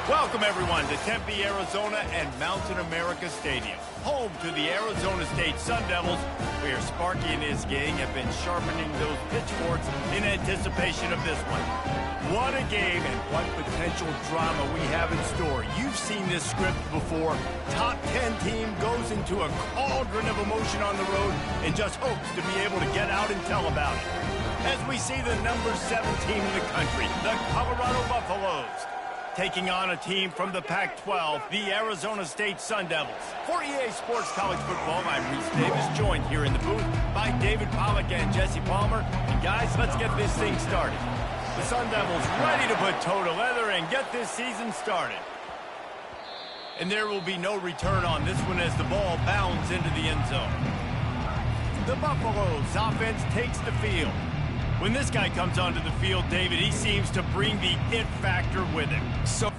Welcome, everyone, to Tempe, Arizona and Mountain America Stadium, home to the Arizona State Sun Devils, where Sparky and his gang have been sharpening those pitchforks in anticipation of this one. What a game and what potential drama we have in store. You've seen this script before. Top 10 team goes into a cauldron of emotion on the road and just hopes to be able to get out and tell about it. As we see the number 7 team in the country, the Colorado Buffaloes, taking on a team from the Pac-12, the Arizona State Sun Devils. For EA Sports College Football, I'm Reese Davis, joined here in the booth by David Pollack and Jesse Palmer. And guys, let's get this thing started. The Sun Devils ready to put toe to leather and get this season started. And there will be no return on this one as the ball bounds into the end zone. The Buffaloes offense takes the field. When this guy comes onto the field, David, he seems to bring the it factor with him. So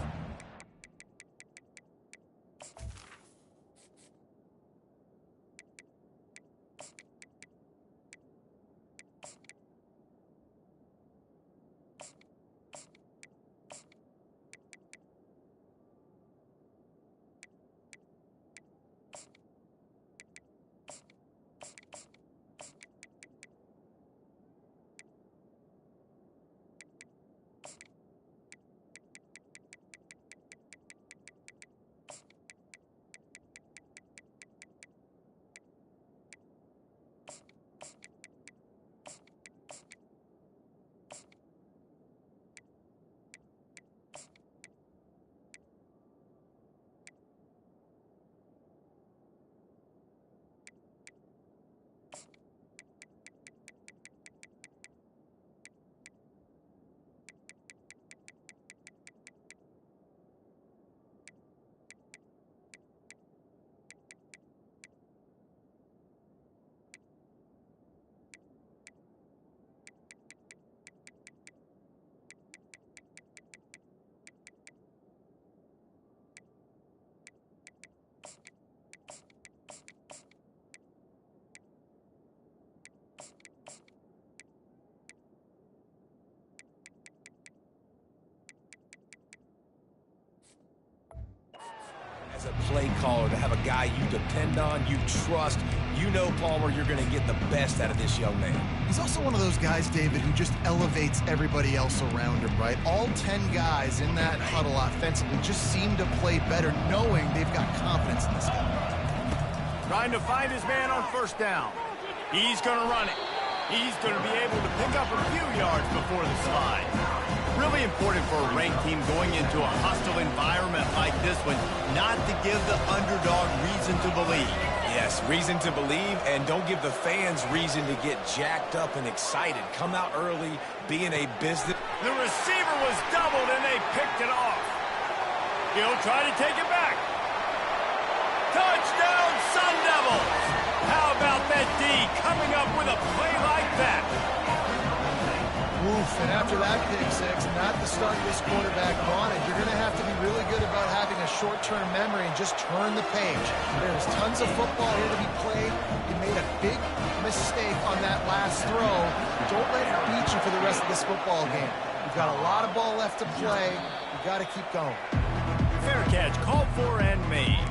as a play caller, to have a guy you depend on, you trust, you know, Palmer, you're going to get the best out of this young man. He's also one of those guys, David, who just elevates everybody else around him, right? All 10 guys in that huddle offensively just seem to play better knowing they've got confidence in this guy. Trying to find his man on first down. He's going to run it. He's going to be able to pick up a few yards before the slide. Really important for a ranked team going into a hostile environment like this one, not to give the underdog reason to believe. Yes, reason to believe, and don't give the fans reason to get jacked up and excited. Come out early, being a business. The receiver was doubled, and they picked it off. He'll try to take it back. Touchdown, Sun Devils! How about that D coming up with a play like that? Oof, and after that pick six, not the start this quarterback wanted. You're going to have to be really good about having a short-term memory and just turn the page. There's tons of football here to be played. You made a big mistake on that last throw. Don't let it beat you for the rest of this football game. You've got a lot of ball left to play. You've got to keep going. Fair catch, called for and made.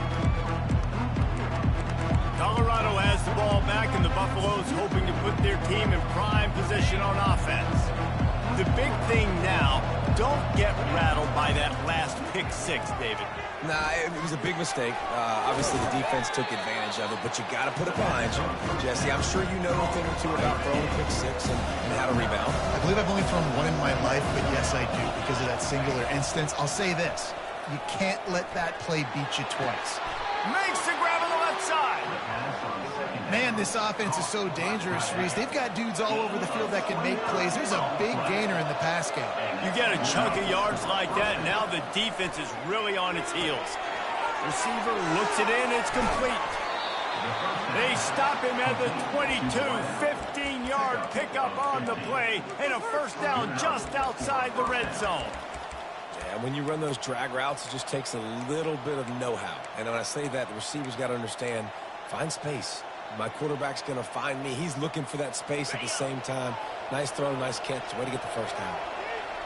Colorado has the ball back, and the Buffaloes hoping to put their team in prime position on offense. The big thing now, don't get rattled by that last pick six, David. Nah, it was a big mistake. Obviously, the defense took advantage of it, but you got to put it behind you. Jesse, I'm sure you know a thing or two about throwing a pick six and how to rebound. I believe I've only thrown one in my life, but yes, I do, because of that singular instance. I'll say this. You can't let that play beat you twice. Makes the grab on the left side. Man, this offense is so dangerous, Reese. They've got dudes all over the field that can make plays. There's a big gainer in the pass game. You get a chunk of yards like that, now the defense is really on its heels. Receiver looks it in, it's complete. They stop him at the 22, 15-yard pickup on the play, and a first down just outside the red zone. And when you run those drag routes, it just takes a little bit of know-how. And when I say that, the receiver's got to understand, find space. My quarterback's going to find me. He's looking for that space at the same time. Nice throw, nice catch. Way to get the first down.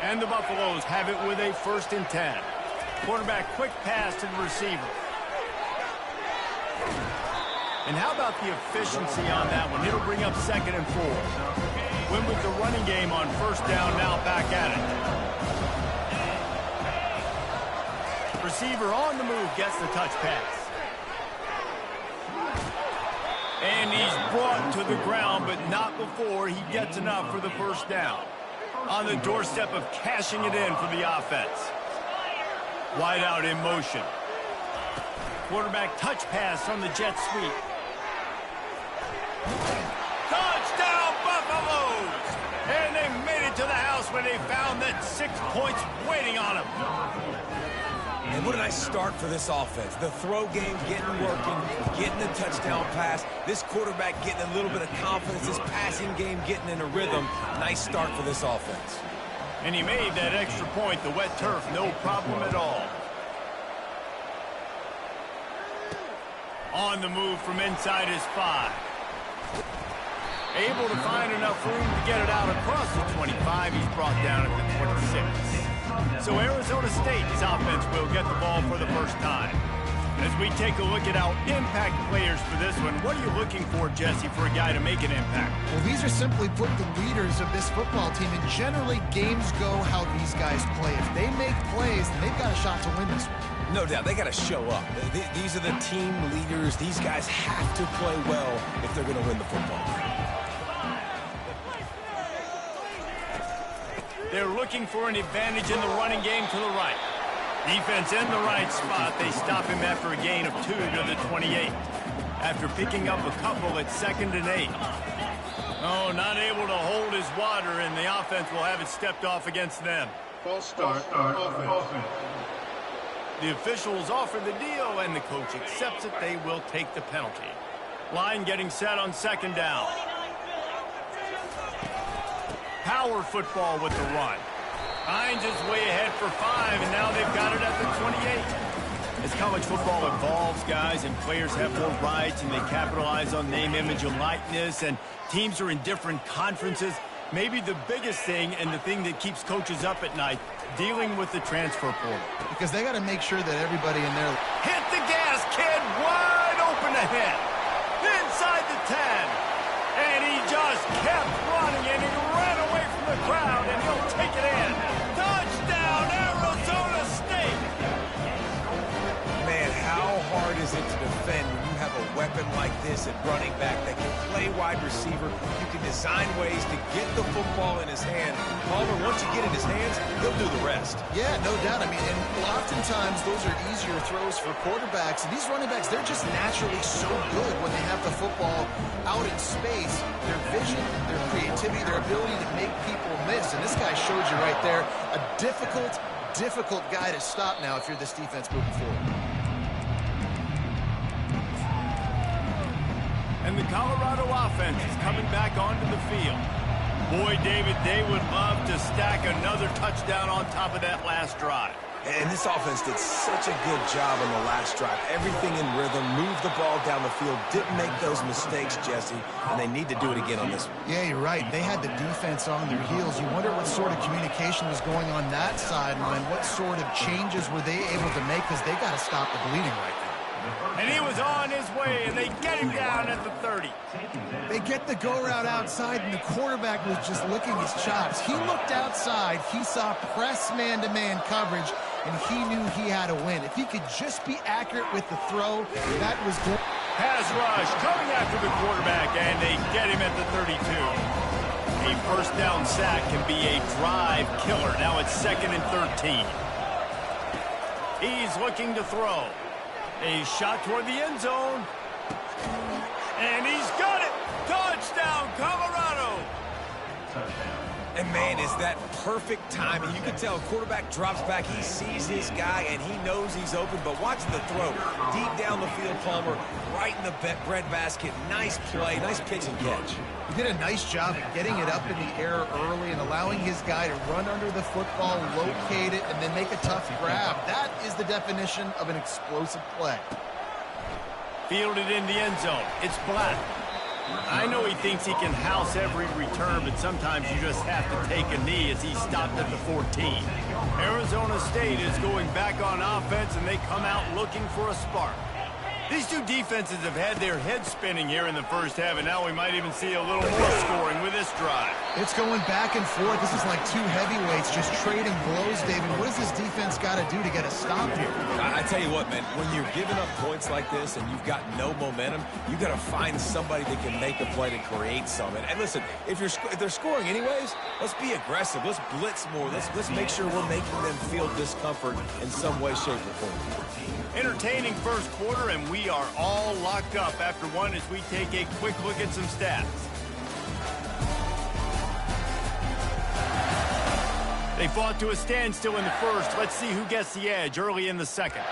And the Buffaloes have it with a 1st and 10. Quarterback quick pass to the receiver. And how about the efficiency on that one? It'll bring up 2nd and 4. Win with the running game on 1st down, now back at it. Receiver on the move, gets the touch pass. And he's brought to the ground, but not before he gets enough for the 1st down. On the doorstep of cashing it in for the offense. Wide out in motion. Quarterback touch pass on the jet sweep. Touchdown, Buffaloes! And they made it to the house when they found that 6 points waiting on them. And what a nice start for this offense. The throw game getting working, getting the touchdown pass. This quarterback getting a little bit of confidence. This passing game getting in a rhythm. Nice start for this offense. And he made that extra point, the wet turf, no problem at all. On the move from inside his 5. Able to find enough room to get it out across the 25. He's brought down at the 26. So Arizona State's offense will get the ball for the 1st time. As we take a look at our impact players for this one, what are you looking for, Jesse, for a guy to make an impact? Well, these are simply put the leaders of this football team, and generally games go how these guys play. If they make plays, then they've got a shot to win this one. No doubt, they got to show up. These are the team leaders. These guys have to play well if they're going to win the football game. They're looking for an advantage in the running game to the right. Defense in the right spot. They stop him after a gain of 2 to the 28. After picking up a couple at 2nd and 8. Oh, not able to hold his water, and the offense will have it stepped off against them. False start, offense. The officials offer the deal, and the coach accepts it. They will take the penalty. Line getting set on 2nd down. Power football with the run. Hines is way ahead for 5, and now they've got it at the 28. As college football evolves, guys, and players have more rights, and they capitalize on name, image, and likeness, and teams are in different conferences, maybe the biggest thing and the thing that keeps coaches up at night, dealing with the transfer portal. Because they got to make sure that everybody in there... Hit the gas, kid! Wide open ahead. Inside the 10. And he just kept running, and he ran away from the crowd, and he'll take it in. Touchdown, Arizona State! Man, how hard is it to defend when you have a weapon like this at running back that can play wide receiver? You can design ways to get the football in his hand. Palmer, once you get it in his hands, he'll do the rest. Yeah, no doubt. I mean, and oftentimes those are easier throws for quarterbacks. And these running backs, they're just naturally so good when they have the football out in space. Their vision, their creativity, their ability to make people miss. And this guy showed you right there a difficult guy to stop now if you're this defense moving forward. And the Colorado offense is coming back onto the field. Boy, David, they would love to stack another touchdown on top of that last drive. And this offense did such a good job on the last drive. Everything in rhythm, moved the ball down the field, didn't make those mistakes, Jesse, and they need to do it again on this one. Yeah, you're right. They had the defense on their heels. You wonder what sort of communication was going on that sideline. What sort of changes were they able to make, because they got to stop the bleeding right now. And he was on his way, and they get him down at the 30. They get the go route outside, and the quarterback was just licking his chops. He looked outside. He saw press man-to-man coverage, and he knew he had to win. If he could just be accurate with the throw, that was good. Pass rush coming after the quarterback, and they get him at the 32. A 1st down sack can be a drive killer. Now it's 2nd and 13. He's looking to throw. A shot toward the end zone. And he's got it! Touchdown, Colorado! And, man, is that perfect timing. You can tell a quarterback drops back. He sees his guy, and he knows he's open. But watch the throw. Deep down the field, Palmer, right in the bread basket. Nice play, nice pitch and catch. He did a nice job of getting it up in the air early and allowing his guy to run under the football, locate it, and then make a tough grab. That is the definition of an explosive play. Fielded in the end zone. It's Black. I know he thinks he can house every return, but sometimes you just have to take a knee as he stopped at the 14. Arizona State is going back on offense, and they come out looking for a spark. These two defenses have had their heads spinning here in the first half, and now we might even see a little more scoring with this drive. It's going back and forth. This is like two heavyweights just trading blows, David. What does this defense got to do to get a stop here? I tell you what, man, when you're giving up points like this and you've got no momentum, you got to find somebody that can make a play to create some. And listen, if they're scoring anyways, let's be aggressive. Let's blitz more. Let's make sure we're making them feel discomfort in some way, shape, or form. Entertaining first quarter, and we are all locked up after one as we take a quick look at some stats. They fought to a standstill in the first. Let's see who gets the edge early in the second.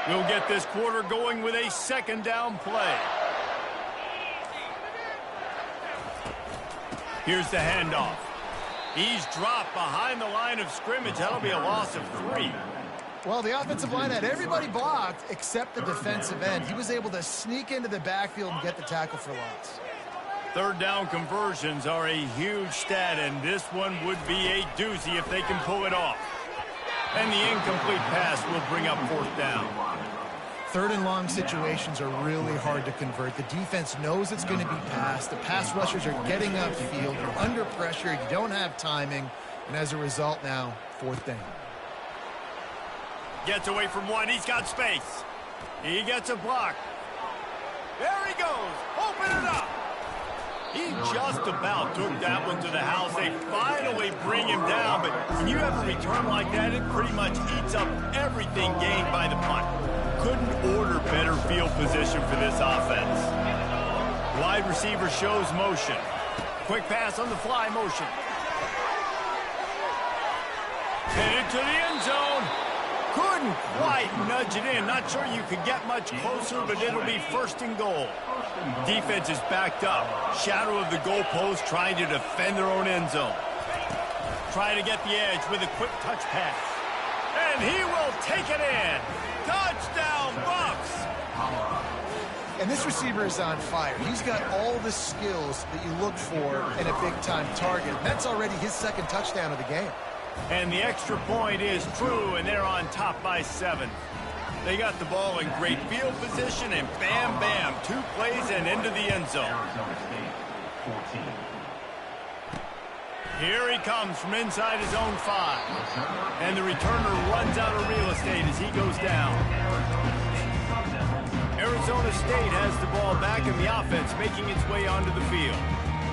We'll get this quarter going with a second down play. Here's the handoff. He's dropped behind the line of scrimmage. That'll be a loss of 3. Well, the offensive line had everybody blocked except the defensive end. He was able to sneak into the backfield and get the tackle for loss. Third down conversions are a huge stat, and this one would be a doozy if they can pull it off. And the incomplete pass will bring up fourth down. Third and long situations are really hard to convert. The defense knows it's going to be passed. The pass rushers are getting upfield. You're under pressure. You don't have timing. And as a result now, fourth down. Gets away from one. He's got space. He gets a block. There he goes. Open it up. He just about took that one to the house. They finally bring him down. But when you have a return like that, it pretty much eats up everything gained by the punt. Couldn't order better field position for this offense. Wide receiver shows motion. Quick pass on the fly motion. Headed to the end zone. Couldn't quite nudge it in. Not sure you could get much closer, but it'll be first and goal. Defense is backed up. Shadow of the goalpost, trying to defend their own end zone. Trying to get the edge with a quick touch pass. And he will take it in. Touchdown, Bucks! And this receiver is on fire. He's got all the skills that you look for in a big-time target. That's already his second touchdown of the game. And the extra point is true, and they're on top by 7. They got the ball in great field position, and bam, bam, 2 plays and into the end zone. Here he comes from inside his own 5. And the returner runs out of real estate as he goes down. Arizona State has the ball back in the offense, making its way onto the field.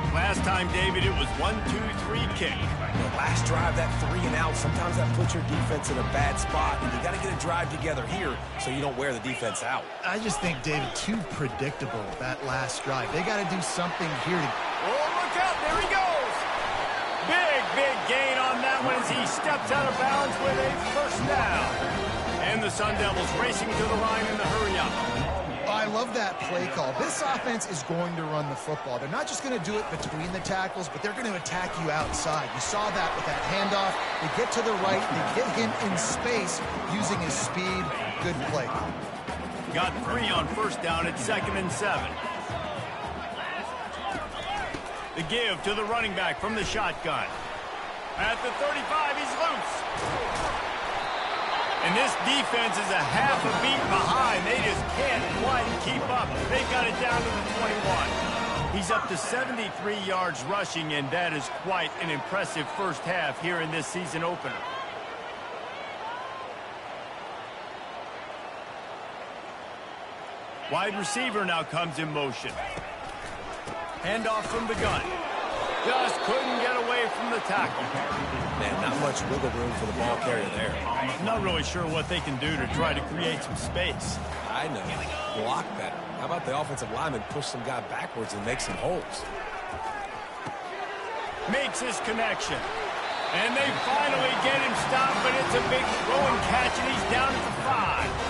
Last time, David, it was 1-2-3 kick. The last drive, that 3 and out, sometimes that puts your defense in a bad spot, and you got to get a drive together here so you don't wear the defense out. I just think, David, too predictable, that last drive. They got to do something here to... Oh, look out, there he goes! Big gain on that one as he steps out of bounds with a first down. And the Sun Devils racing to the line in the hurry-up. I love that play call. This offense is going to run the football. They're not just going to do it between the tackles, but they're going to attack you outside. You saw that with that handoff. They get to the right. They get him in space using his speed. Good play. Got 3 on first down at 2nd and 7. The give to the running back from the shotgun. At the 35, he's loose. And this defense is a half a beat behind. They just can't quite keep up. They've got it down to the 21. He's up to 73 yards rushing, and that is quite an impressive first half here in this season opener. Wide receiver now comes in motion. Handoff from the gun. Just couldn't get away from the tackle. Man, not much wiggle room for the ball carrier there. Not really sure what they can do to try to create some space. I know. Block better. How about the offensive lineman push some guy backwards and make some holes? Makes his connection. And they finally get him stopped, but it's a big throwing catch, and he's down at the 5.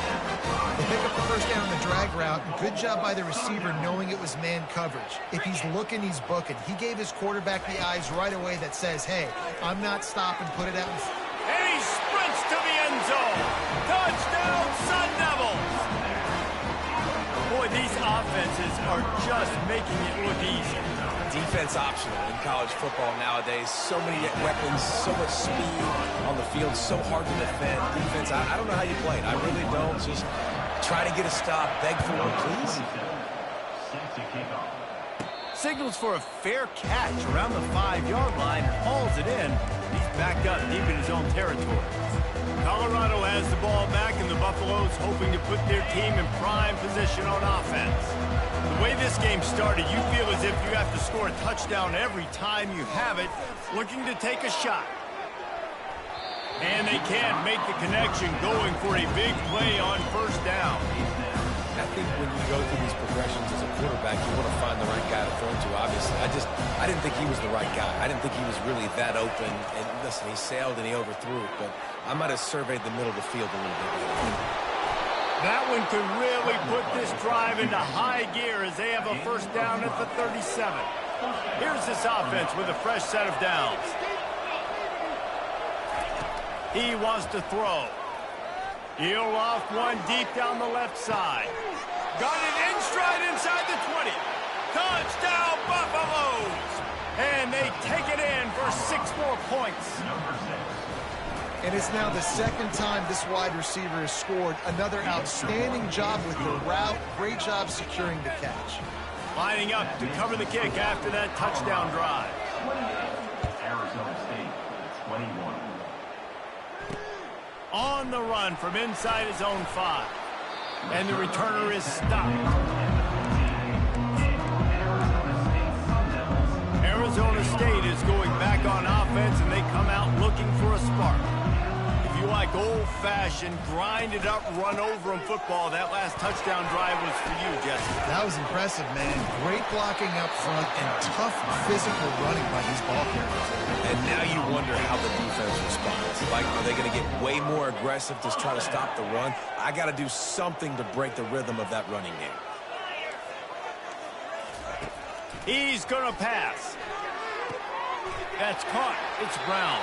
They pick up the first down on the drag route. Good job by the receiver knowing it was man coverage. If he's looking, he's booking. He gave his quarterback the eyes right away that says, hey, I'm not stopping, put it out. And he sprints to the end zone. Touchdown, Sun Devils. Boy, these offenses are just making it look easy. Defense optional in college football nowadays. So many weapons, so much speed on the field, so hard to defend. Defense, I don't know how you play it. I really don't. Just try to get a stop, beg for one, please. Signals for a fair catch around the 5-yard line and hauls it in. He's backed up deep in his own territory. Colorado has the ball back, and the Buffaloes hoping to put their team in prime position on offense. The way this game started, you feel as if you have to score a touchdown every time you have it, looking to take a shot. And they can't make the connection, going for a big play on first down. I think when you go through these progressions as a quarterback, you want to find the right guy to throw to, obviously. I didn't think he was the right guy. I didn't think he was really that open. And listen, he sailed and he overthrew it, but I might have surveyed the middle of the field a little bit more. That one could really put this drive into high gear as they have a first down at the 37. Here's this offense with a fresh set of downs. He wants to throw. He'll off one deep down the left side. Got it in stride inside the 20. Touchdown, Buffaloes! And they take it in for 6 more points. And it's now the second time this wide receiver has scored. Another outstanding job with the route. Great job securing the catch. Lining up to cover the kick after that touchdown drive. Arizona State, 21. On the run from inside his own 5. And the returner is stopped. Arizona State is going back on offense, and they come out looking for a spark. If you like old-fashioned, grinded-up, run-over-'em football, that last touchdown drive was for you, Jesse. That was impressive, man. Great blocking up front and tough physical running by these ball carriers. And now you wonder how the defense responds. Like, are they going to get way more aggressive to try to stop the run? I got to do something to break the rhythm of that running game. He's going to pass. That's caught. It's Brown.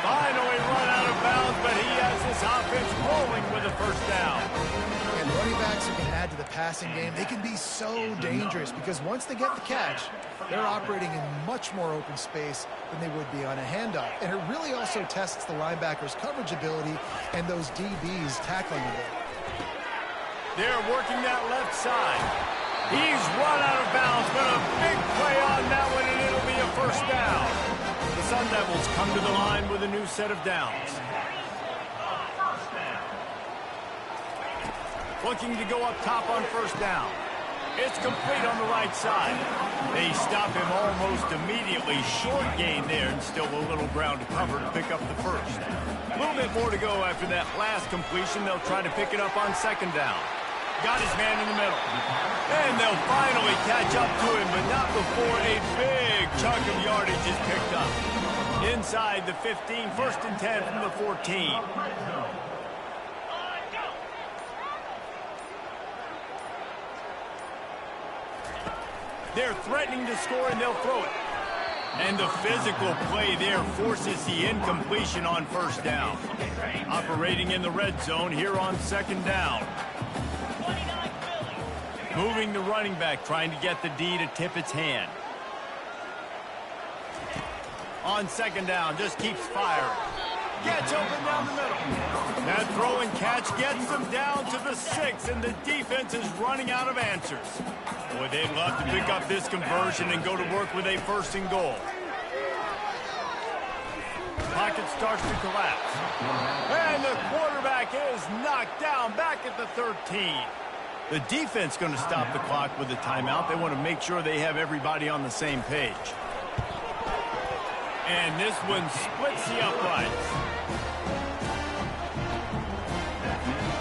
Finally run out of bounds, but he has this offense rolling with a first down. And running backs who can add to the passing game, they can be so dangerous because once they get the catch, they're operating in much more open space than they would be on a handoff. And it really also tests the linebackers' coverage ability and those DBs tackling them. They're working that left side. He's run out of bounds, but a big play on that one, and it'll be a first down. The Sun Devils come to the line with a new set of downs. Looking to go up top on first down. It's complete on the right side. They stop him almost immediately. Short gain there, and still a little ground to cover to pick up the first. A little bit more to go after that last completion. They'll try to pick it up on second down. Got his man in the middle. And they'll finally catch up to him, but not before a big chunk of yardage is picked up. Inside the 15, first and 10 from the 14. They're threatening to score, and they'll throw it. And the physical play there forces the incompletion on first down. Operating in the red zone here on second down. Moving the running back, trying to get the D to tip its hand. On second down, just keeps firing. Gets open down the middle. That throw and catch gets them down to the 6, and the defense is running out of answers. Boy, they'd love to pick up this conversion and go to work with a first and goal. Pocket starts to collapse. And the quarterback is knocked down back at the 13. The defense going to stop the clock with a timeout. They want to make sure they have everybody on the same page. And this one splits the uprights.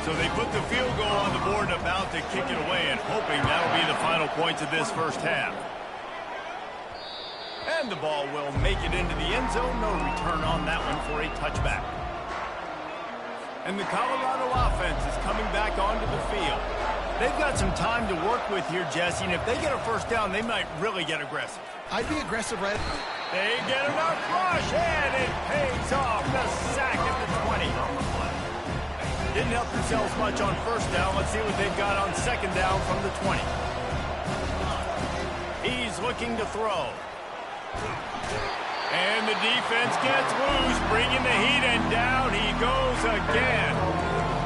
So they put the field goal on the board, about to kick it away, and hoping that'll be the final points of this first half. And the ball will make it into the end zone. No return on that one for a touchback. And the Colorado offense is coming back onto the field. They've got some time to work with here, Jesse, and if they get a first down, they might really get aggressive. I'd be aggressive right. They get enough rush, and it pays off. The sack at the 20. Didn't help themselves much on first down. Let's see what they've got on second down from the 20. He's looking to throw. And the defense gets loose, bringing the heat, and down he goes again.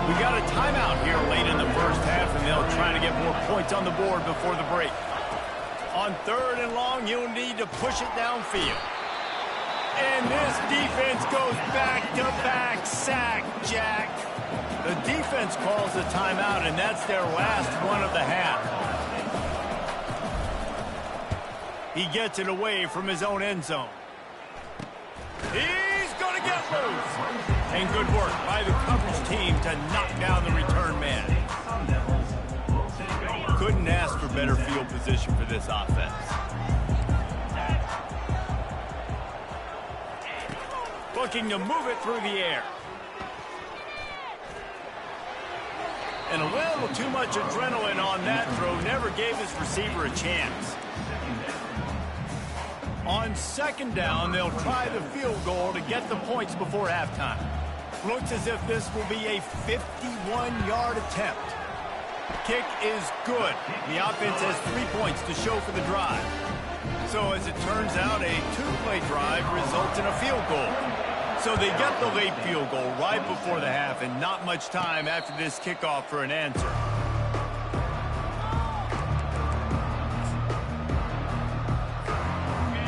We got a timeout here late in the first half, and they'll try to get more points on the board before the break. On third and long, you'll need to push it downfield. And this defense goes back-to-back sack, Jack. The defense calls a timeout, and that's their last one of the half. He gets it away from his own end zone. He's going to get loose. And good work by the coverage team to knock down the return man. Couldn't ask for better field position for this offense. Looking to move it through the air. And a little too much adrenaline on that throw. Never gave his receiver a chance. On second down, they'll try the field goal to get the points before halftime. Looks as if this will be a 51-yard attempt. Kick is good. The offense has 3 points to show for the drive. So as it turns out, a two-play drive results in a field goal. So they get the late field goal right before the half and not much time after this kickoff for an answer.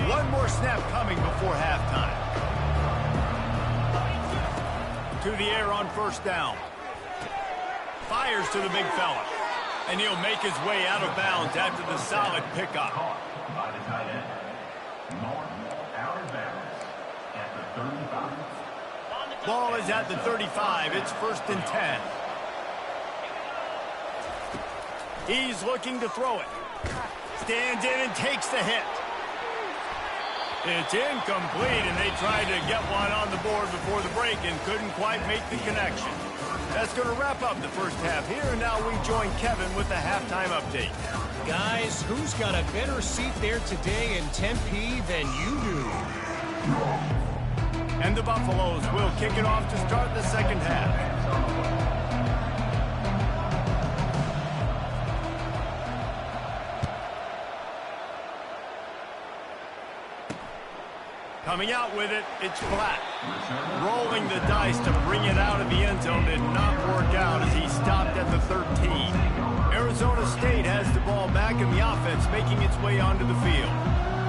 One more snap coming before halftime. To the air on first down. Fires to the big fella. And he'll make his way out of bounds after the solid pickup. By the tight end. Norton out of bounds at the 35. Ball is at the 35. It's first and 10. He's looking to throw it. Stands in and takes the hit. It's incomplete, and they tried to get one on the board before the break and couldn't quite make the connection. That's going to wrap up the first half here, and now we join Kevin with the halftime update. Guys, who's got a better seat there today in Tempe than you do? And the Buffaloes will kick it off to start the second half. Coming out with it, it's flat. Rolling the dice to bring it out of the end zone did not work out as he stopped at the 13. Arizona State has the ball back in the offense, making its way onto the field.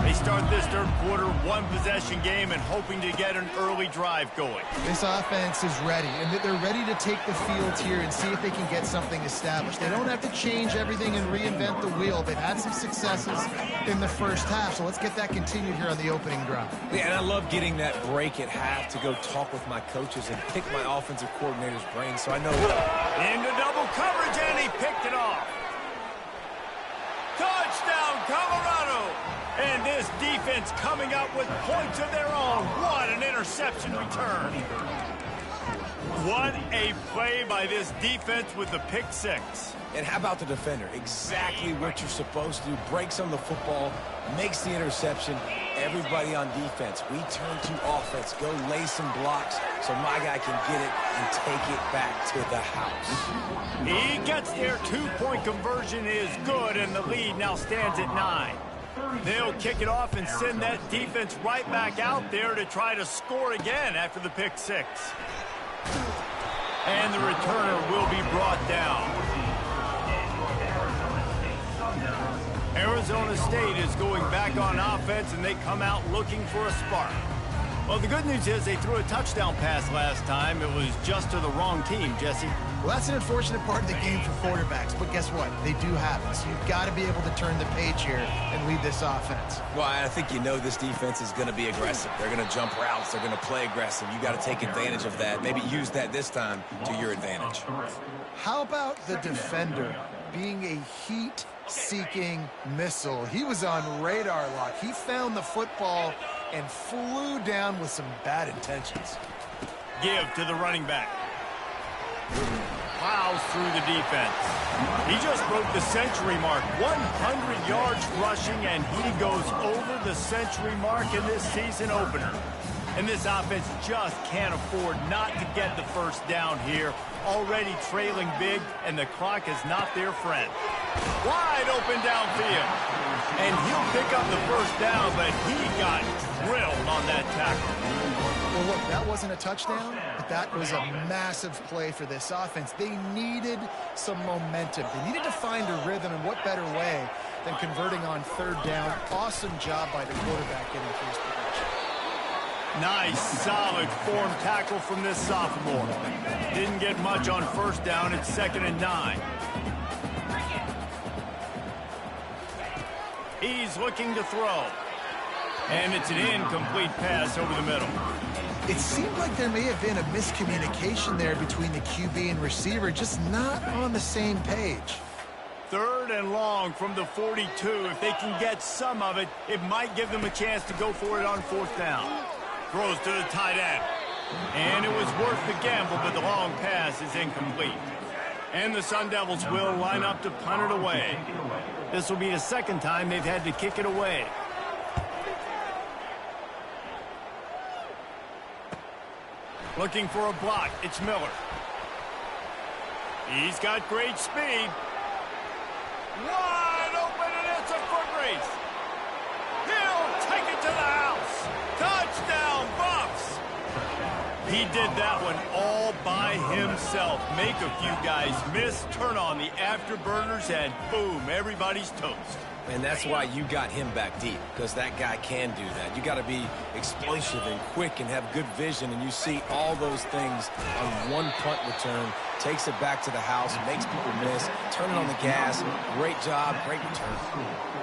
They start this third quarter one-possession game and hoping to get an early drive going. This offense is ready, and they're ready to take the field here and see if they can get something established. They don't have to change everything and reinvent the wheel. They've had some successes in the first half, so let's get that continued here on the opening drive. Yeah, and I love getting that break at half to go talk with my coaches and pick my offensive coordinator's brain so I know. Into double coverage, and he picked it off. Touchdown, Colorado! And this defense coming up with points of their own. What an interception return. What a play by this defense with the pick six. And how about the defender? Exactly what you're supposed to do. Breaks on the football, makes the interception. Everybody on defense, we turn to offense. Go lay some blocks so my guy can get it and take it back to the house. He gets there. Two-point conversion is good, and the lead now stands at 9. They'll kick it off and send that defense right back out there to try to score again after the pick six. And the returner will be brought down. Arizona State is going back on offense, and they come out looking for a spark. Well, the good news is they threw a touchdown pass last time. It was just to the wrong team, Jesse. Well, that's an unfortunate part of the game for quarterbacks, but guess what? They do have it, so you've got to be able to turn the page here and lead this offense. Well, I think you know this defense is going to be aggressive. They're going to jump routes. They're going to play aggressive. You got to take advantage of that. Maybe use that this time to your advantage. How about the defender being a heat-seeking missile? He was on radar lock. He found the football and flew down with some bad intentions. Give to the running back. Plows through the defense. He just broke the century mark. 100 yards rushing, and he goes over the century mark in this season opener. And this offense just can't afford not to get the first down here. Already trailing big, and the clock is not their friend. Wide open downfield. And he'll pick up the first down, but he got drilled on that tackle. Well, look, that wasn't a touchdown, but that was a massive play for this offense. They needed some momentum. They needed to find a rhythm, and what better way than converting on third down. Awesome job by the quarterback getting first progression. Nice, solid form tackle from this sophomore. Didn't get much on first down. It's 2nd and 9. He's looking to throw. And it's an incomplete pass over the middle. It seemed like there may have been a miscommunication there between the QB and receiver, just not on the same page. 3rd and long from the 42. If they can get some of it, it might give them a chance to go for it on 4th down. Throws to the tight end. And it was worth the gamble, but the long pass is incomplete. And the Sun Devils will line up to punt it away. This will be the 2nd time they've had to kick it away. Looking for a block. It's Miller. He's got great speed. Wide open, and it's a foot race. He'll take it to the house. Touchdown, Buffs. He did that one all by himself. Make a few guys miss, turn on the afterburners, and boom, everybody's toast. And that's why you got him back deep, because that guy can do that. You got to be explosive and quick and have good vision, and you see all those things on one punt return. Takes it back to the house, makes people miss, turning on the gas. Great job, great return.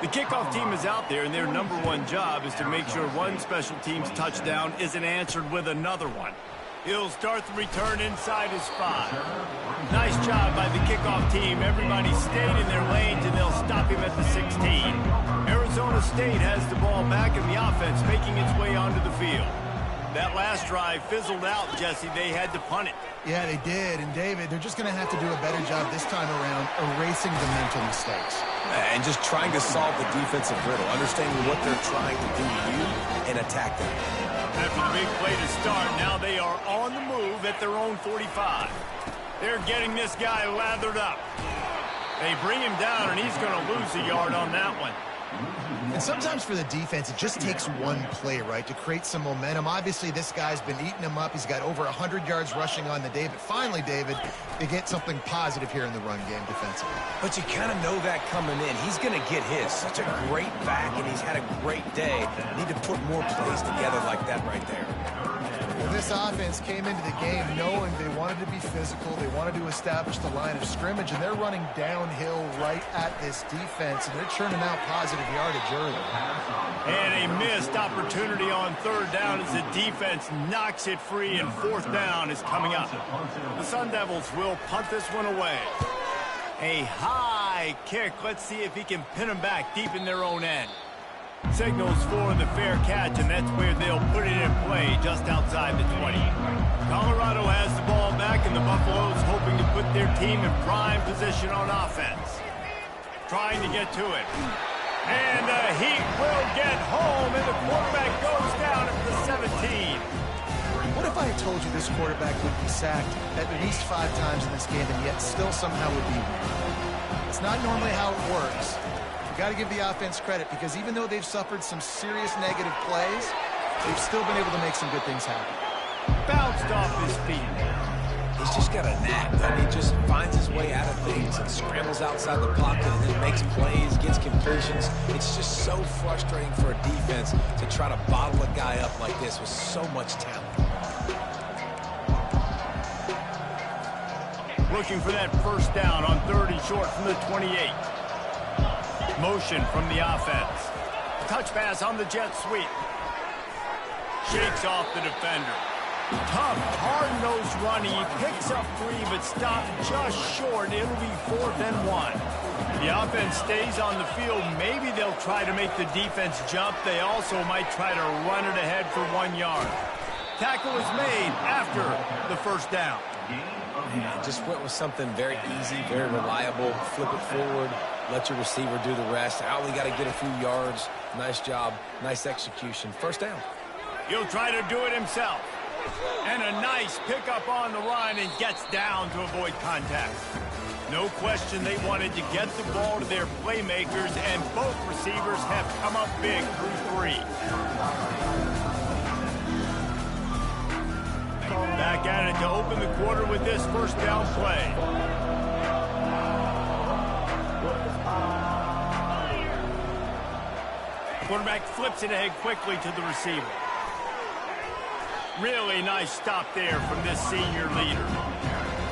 The kickoff team is out there, and their #1 job is to make sure one special team's touchdown isn't answered with another one. He'll start the return inside his 5. Nice job by the kickoff team. Everybody stayed in their lanes, and they'll stop him at the 16. Arizona State has the ball back, and the offense making its way onto the field. That last drive fizzled out, Jesse. They had to punt it. Yeah, they did. And, David, they're just going to have to do a better job this time around erasing the mental mistakes. And just trying to solve the defensive riddle, understanding what they're trying to do to you and attack them. After the big play to start, now they are on the move at their own 45. They're getting this guy lathered up. They bring him down, and he's going to lose a yard on that one. And sometimes for the defense, it just takes one play, right, to create some momentum. Obviously, this guy's been eating him up. He's got over 100 yards rushing on the day. But finally, David, they get something positive here in the run game defensively. But you kind of know that coming in. He's going to get his. Such a great back, and he's had a great day. Need to put more plays together like that right there. Well, this offense came into the game knowing they wanted to be physical. They wanted to establish the line of scrimmage, and they're running downhill right at this defense, and they're churning out positive yardage early. And a missed opportunity on 3rd down as the defense knocks it free, and 4th down is coming up. The Sun Devils will punt this one away. A high kick. Let's see if he can pin them back deep in their own end. Signals for the fair catch, and that's where they'll put it in play, just outside the 20. Colorado has the ball back, and the Buffaloes hoping to put their team in prime position on offense. Trying to get to it. And the Heat will get home, and the quarterback goes down at the 17. What if I had told you this quarterback would be sacked at least 5 times in this game and yet still somehow would be winning? It's not normally how it works. You've got to give the offense credit, because even though they've suffered some serious negative plays, they've still been able to make some good things happen. Bounced off his feet. He's just got a knack. I mean, he just finds his way out of things and scrambles outside the pocket and then makes plays, gets completions. It's just so frustrating for a defense to try to bottle a guy up like this with so much talent. Looking for that first down on 3rd and short from the 28. Motion from the offense. Touch pass on the jet sweep. Shakes off the defender. Tough, hard-nosed run. He picks up 3, but stopped just short. It'll be 4th and 1. The offense stays on the field. Maybe they'll try to make the defense jump. They also might try to run it ahead for 1 yard. Tackle is made after the first down. Just went with something very easy, very reliable. Flip it forward, let your receiver do the rest. I only got to get a few yards. Nice job, nice execution. First down. He'll try to do it himself. And a nice pickup on the run and gets down to avoid contact. No question they wanted to get the ball to their playmakers, and both receivers have come up big through 3. Back at it to open the quarter with this first down play. Quarterback flips it ahead quickly to the receiver. Really nice stop there from this senior leader.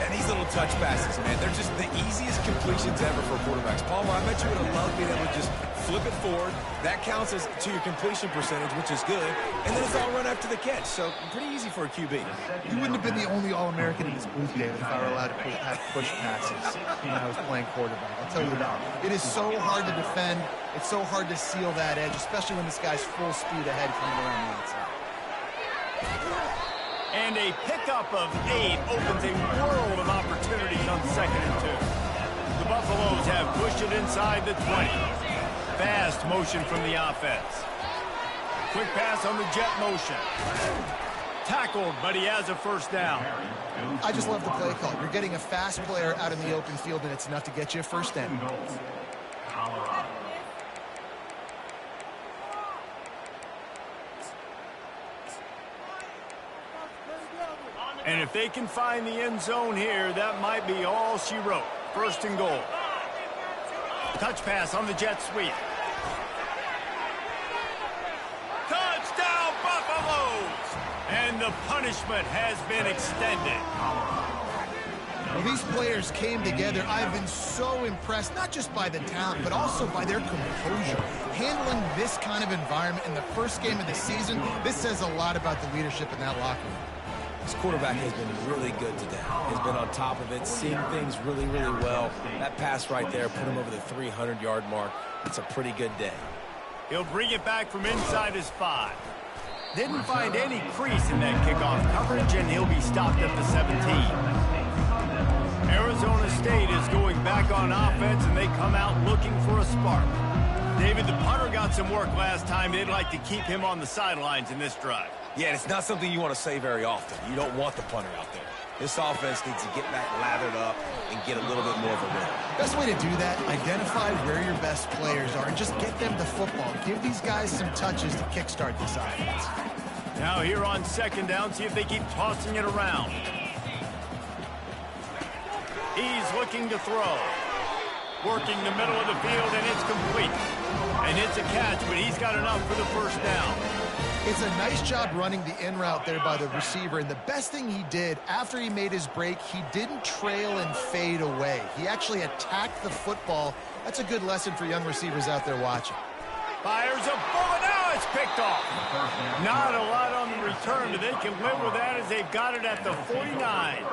And these little touch passes, man, they're just the easiest completions ever for quarterbacks. Palmer, I bet you would have loved being able to just flip it forward. That counts as to your completion percentage, which is good. And then it's all run after the catch, so pretty easy for a QB. You wouldn't have been the only All-American in this booth, David, if I were allowed to have push passes when I was playing quarterback. I'll tell you that. It is so hard to defend. It's so hard to seal that edge, especially when this guy's full speed ahead coming around the outside. And a pickup of 8 opens a world of opportunities on 2nd and 2. The Buffaloes have pushed it inside the 20. Fast motion from the offense. Quick pass on the jet motion. Tackled, but he has a first down. I just love the play call. You're getting a fast player out in the open field, and it's enough to get you a first down. And if they can find the end zone here, that might be all she wrote. 1st and goal. Touch pass on the jet sweep. Touchdown, Buffaloes! And the punishment has been extended. Well, these players came together. I've been so impressed, not just by the talent, but also by their composure. Handling this kind of environment in the first game of the season, this says a lot about the leadership in that locker room. This quarterback has been really good today. He's been on top of it, seeing things really, really well. That pass right there put him over the 300-yard mark. It's a pretty good day. He'll bring it back from inside his 5. Didn't find any crease in that kickoff coverage, and he'll be stopped at the 17. Arizona State is going back on offense, and they come out looking for a spark. David, the punter got some work last time. They'd like to keep him on the sidelines in this drive. Yeah, and it's not something you want to say very often. You don't want the punter out there. This offense needs to get back lathered up and get a little bit more of a rhythm. Best way to do that, identify where your best players are and just get them the football. Give these guys some touches to kickstart this offense. Now here on 2nd down, see if they keep tossing it around. He's looking to throw. Working the middle of the field, and it's complete. And it's a catch, but he's got enough for the first down. It's a nice job running the in route there by the receiver, and the best thing he did after he made his break, he didn't trail and fade away. He actually attacked the football. That's a good lesson for young receivers out there watching. Fires a bullet. Now it's picked off. Not a lot on the return, but they can live with that as they've got it at the 49.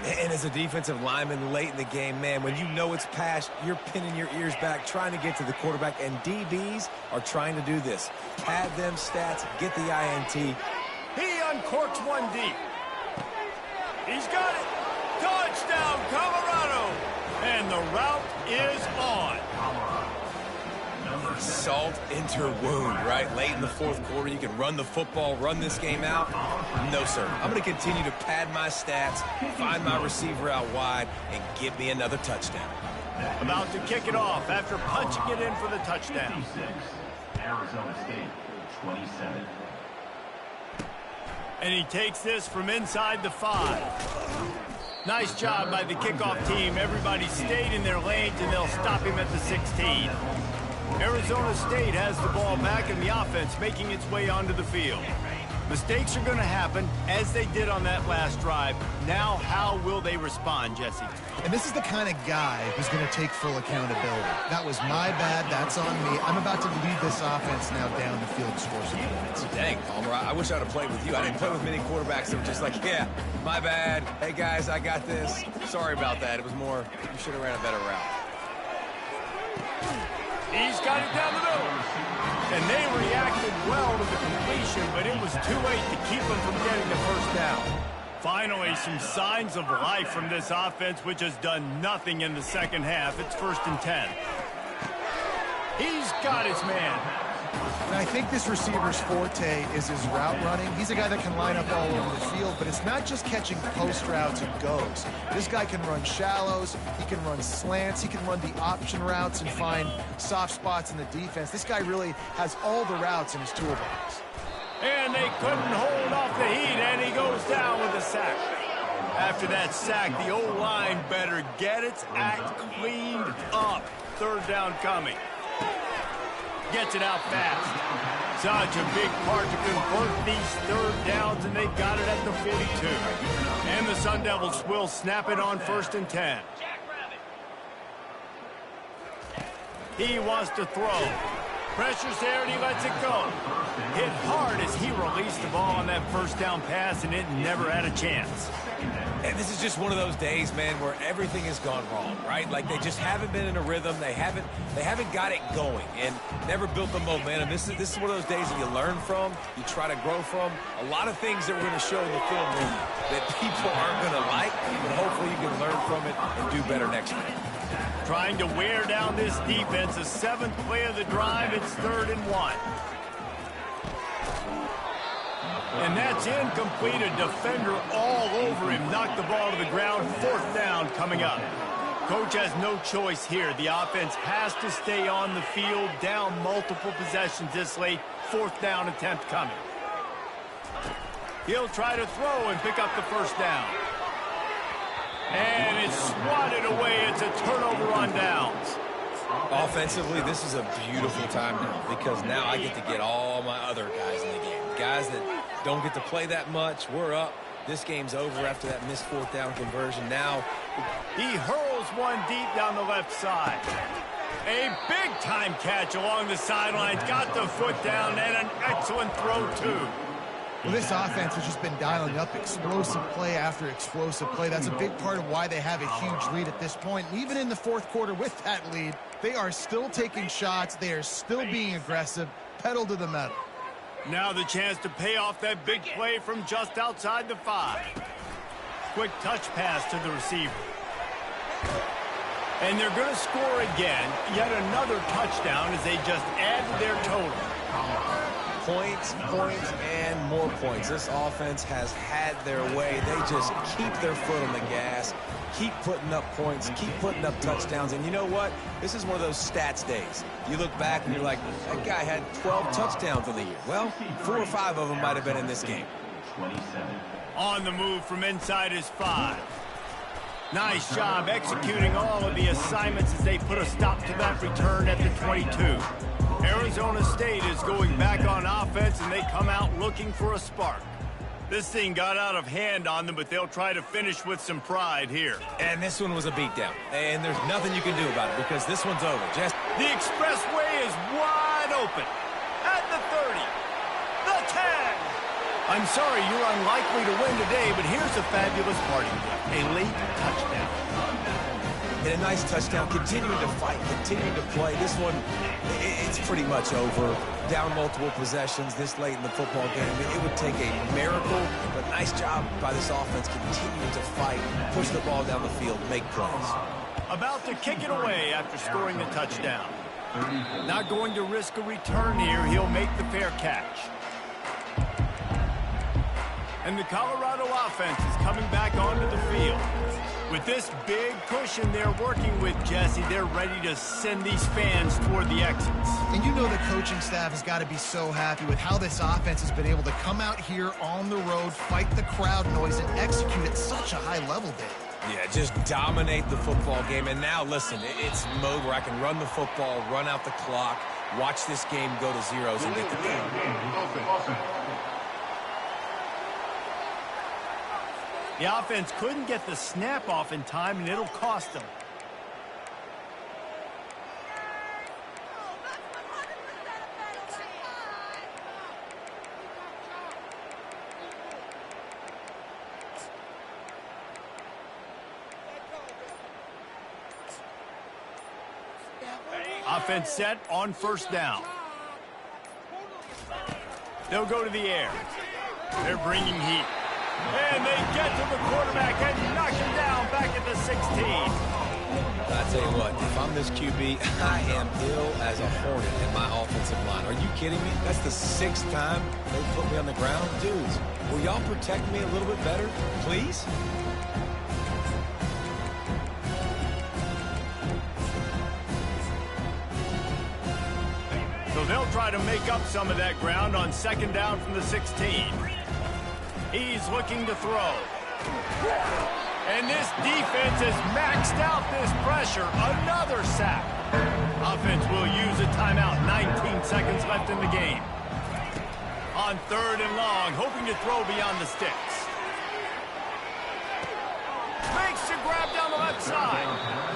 And as a defensive lineman late in the game, man, when you know it's past, you're pinning your ears back, trying to get to the quarterback, and DBs are trying to do this. Pad them stats, get the INT. He uncorks one deep. He's got it. Touchdown, Colorado. And the route is on. Salt into her wound, right? Late in the 4th quarter, you can run the football, run this game out. No, sir. I'm going to continue to pad my stats, find my receiver out wide, and give me another touchdown. About to kick it off after punching it in for the touchdown. 56, Arizona State, 27. And he takes this from inside the 5. Nice job by the kickoff team. Everybody stayed in their lanes, and they'll stop him at the 16. Arizona State has the ball back, and the offense making its way onto the field. Mistakes are going to happen, as they did on that last drive. Now, how will they respond, Jesse? And this is the kind of guy who's going to take full accountability. That was my bad. That's on me. I'm about to lead this offense now down the field and score some points. Dang, Palmer, I wish I would have played with you. I didn't play with many quarterbacks that were just like, yeah, my bad. Hey, guys, I got this. Sorry about that. It was more, you should have ran a better route. He's got it down the middle. And they reacted well to the completion, but it was too late to keep them from getting the first down. Finally, some signs of life from this offense, which has done nothing in the second half. It's 1st and 10. He's got his man. And I think this receiver's forte is his route running. He's a guy that can line up all over the field, but it's not just catching post routes and goes. This guy can run shallows, he can run slants, he can run the option routes and find soft spots in the defense. This guy really has all the routes in his toolbox. And they couldn't hold off the heat, and he goes down with a sack. After that sack, the O-line better get its act cleaned up. Third down coming. Gets it out fast. Such a big part to convert these third downs, and they got it at the 42. And the Sun Devils will snap it on 1st and 10. He wants to throw. Pressure's there, and he lets it go. Hit hard as he released the ball on that first down pass, and it never had a chance. And this is just one of those days, man, where everything has gone wrong, right? Like they just haven't been in a rhythm. They haven't got it going and never built the momentum. This is one of those days that you learn from, you try to grow from. A lot of things that we're going to show in the film room that people aren't going to like, but hopefully you can learn from it and do better next time. Trying to wear down this defense. The 7th play of the drive. It's 3rd and 1. And that's incomplete. A defender all over him. Knocked the ball to the ground. 4th down coming up. Coach has no choice here. The offense has to stay on the field. Down multiple possessions this late. 4th down attempt coming. He'll try to throw and pick up the 1st down. And it's swatted away. It's a turnover on downs. Offensively, this is a beautiful time now because now I get to get all my other guys in the game. Guys that don't get to play that much. We're up. This game's over after that missed 4th down conversion. Now he hurls one deep down the left side. A big-time catch along the sidelines. Got the foot down and an excellent throw, too. Well, this offense has just been dialing up explosive play after explosive play. That's a big part of why they have a huge lead at this point. And even in the 4th quarter with that lead, they are still taking shots. They are still being aggressive. Pedal to the metal. Now the chance to pay off that big play from just outside the 5. Quick touch pass to the receiver. And they're going to score again. Yet another touchdown as they just add to their total. Points, and more points. This offense has had their way. They just keep their foot on the gas, keep putting up points, keep putting up touchdowns. And you know what? This is one of those stats days. You look back and you're like, that guy had 12 touchdowns on the year. Well, 4 or 5 of them might have been in this game. On the move from inside his 5. Nice job executing all of the assignments as they put a stop to that return at the 22. Arizona State is going back on offense, and they come out looking for a spark. This thing got out of hand on them, but they'll try to finish with some pride here. And this one was a beatdown, and there's nothing you can do about it because this one's over. The expressway is wide open. At the 30, the 10. I'm sorry you're unlikely to win today, but here's a fabulous parting gift, a late touchdown. And a nice touchdown, continuing to fight, continuing to play. This one, it's pretty much over. Down multiple possessions this late in the football game. It would take a miracle, but nice job by this offense continuing to fight, push the ball down the field, make plays. About to kick it away after scoring the touchdown. Not going to risk a return here. He'll make the fair catch. And the Colorado offense is coming back onto the field. With this big cushion they're working with, Jesse, they're ready to send these fans toward the exits. And you know the coaching staff has got to be so happy with how this offense has been able to come out here on the road, fight the crowd noise, and execute at such a high level, Dave. Yeah, just dominate the football game. And now, listen, it's mode where I can run the football, run out the clock, watch this game go to zeros and get the game. The offense couldn't get the snap off in time, and it'll cost them. Offense set on 1st down. They'll go to the air. They're bringing heat. And they get to the quarterback and knock him down back at the 16. I tell you what, if I'm this QB, I am ill as a hornet in my offensive line. Are you kidding me? That's the 6th time they put me on the ground. Dudes, will y'all protect me a little bit better, please? So they'll try to make up some of that ground on 2nd down from the 16. He's looking to throw. And this defense has maxed out this pressure. Another sack. Offense will use a timeout. 19 seconds left in the game. On 3rd and long, hoping to throw beyond the sticks. Makes the grab down the left side.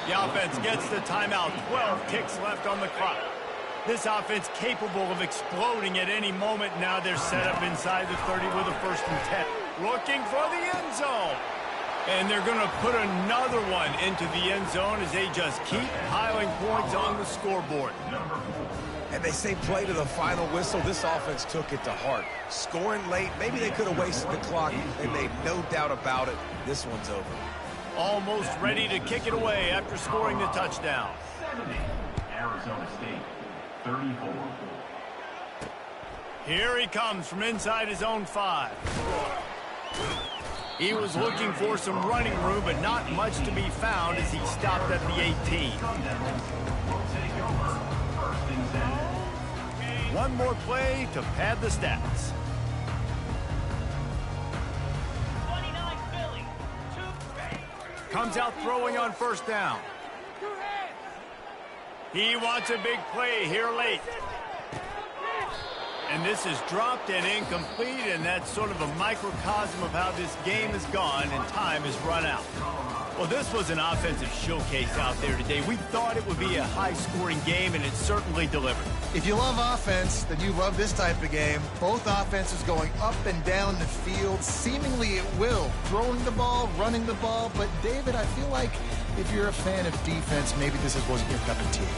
The offense gets the timeout. 12 kicks left on the clock. This offense capable of exploding at any moment. Now they're set up inside the 30 with a 1st and 10. Looking for the end zone. And they're going to put another one into the end zone as they just keep piling points on the scoreboard. And they say play to the final whistle. This offense took it to heart. Scoring late, maybe they could have wasted the clock. They made no doubt about it. This one's over. Almost ready to kick it away after scoring the touchdown. 70, Arizona State, 34. Here he comes from inside his own 5. He was looking for some running room, but not much to be found as he stopped at the 18. One more play to pad the stats. Comes out throwing on 1st down. He wants a big play here late. And this is dropped and incomplete, and that's sort of a microcosm of how this game has gone, and time has run out. Well, this was an offensive showcase out there today. We thought it would be a high-scoring game, and it certainly delivered. If you love offense, then you love this type of game. Both offenses going up and down the field, seemingly at will. Throwing the ball, running the ball. But, David, I feel like if you're a fan of defense, maybe this wasn't your cup of tea.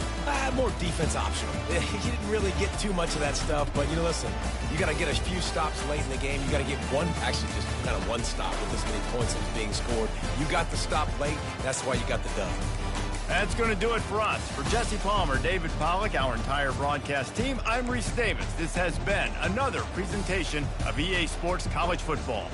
More defense optional. You didn't really get too much of that stuff, but, listen, you got to get a few stops late in the game. You got to get actually just kind of one stop with this many points that's being scored. You got the stop late. That's why you got the dub. That's going to do it for us. For Jesse Palmer, David Pollack, our entire broadcast team, I'm Reese Davis. This has been another presentation of EA Sports College Football.